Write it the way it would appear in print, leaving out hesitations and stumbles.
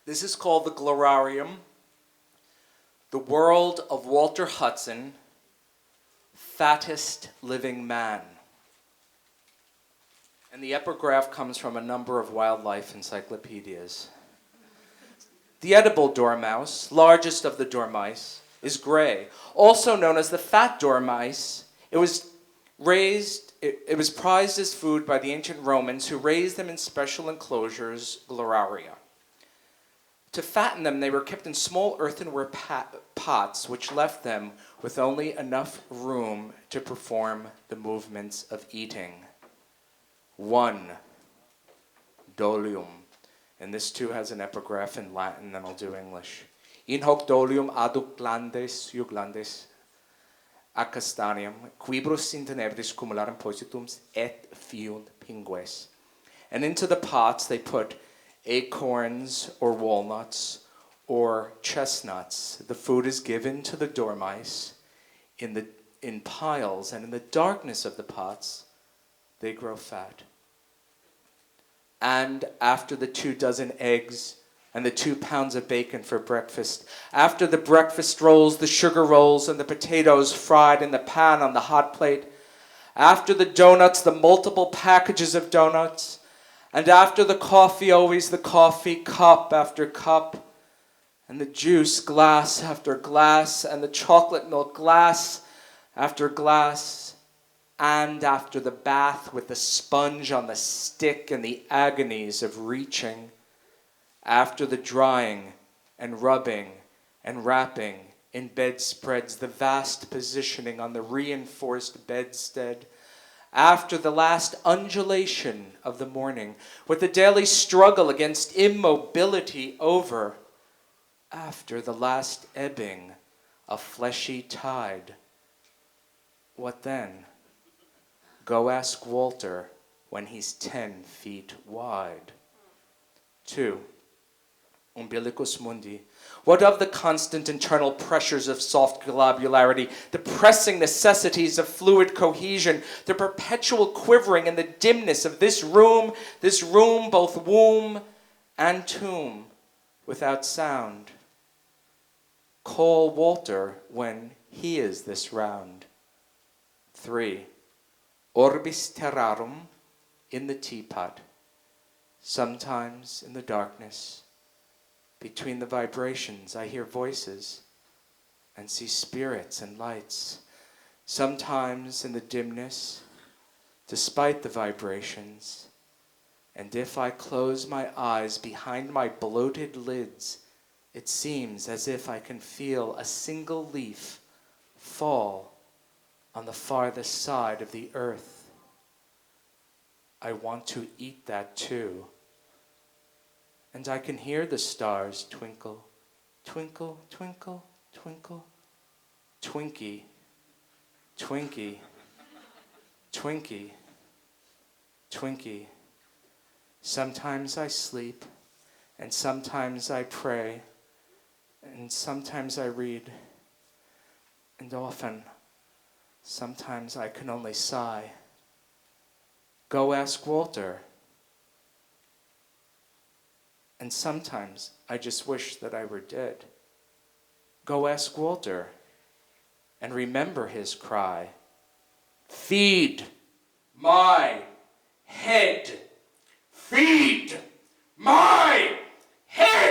This is called the Glorarium, the world of Walter Hudson, fattest living man. And the epigraph comes from a number of wildlife encyclopedias. The edible dormouse, largest of the dormice, is gray, also known as the fat dormice. It was prized as food by the ancient Romans, who raised them in special enclosures, gloraria. To fatten them, they were kept in small earthenware pots, which left them with only enough room to perform the movements of eating. 1. Dolium. And this too has an epigraph in Latin, and I'll do English. In hoc dolium aduc glandes, juglandes, acastanium, quibros in tenebris cumularum positums et fiunt pingues. And into the pots they put acorns or walnuts or chestnuts. The food is given to the dormice in piles, and in the darkness of the pots they grow fat. And after the 24 eggs and the 2 pounds of bacon for breakfast, after the breakfast rolls, the sugar rolls, and the potatoes fried in the pan on the hot plate, after the donuts, the multiple packages of donuts, and after the coffee, always the coffee, cup after cup, and the juice, glass after glass, and the chocolate milk, glass after glass, and after the bath with the sponge on the stick and the agonies of reaching, after the drying and rubbing and wrapping in bedspreads, the vast positioning on the reinforced bedstead, after the last undulation of the morning, with the daily struggle against immobility over, after the last ebbing of fleshy tide, what then? Go ask Walter when he's 10 feet wide. 2. Umbilicus mundi. What of the constant internal pressures of soft globularity, the pressing necessities of fluid cohesion, the perpetual quivering in the dimness of this room, both womb and tomb, without sound? Call Walter when he is this round. 3. Orbis terrarum, in the teapot, sometimes in the darkness. Between the vibrations, I hear voices and see spirits and lights. Sometimes in the dimness, despite the vibrations, and if I close my eyes behind my bloated lids, it seems as if I can feel a single leaf fall on the farthest side of the earth. I want to eat that too. And I can hear the stars twinkle, twinkle, twinkle, twinkle, Twinkie, Twinkie, Twinkie, Twinkie. Sometimes I sleep, and sometimes I pray, and sometimes I read, and often, sometimes I can only sigh. Go ask Walter. And sometimes I just wish that I were dead. Go ask Walter and remember his cry. Feed my head. Feed my head.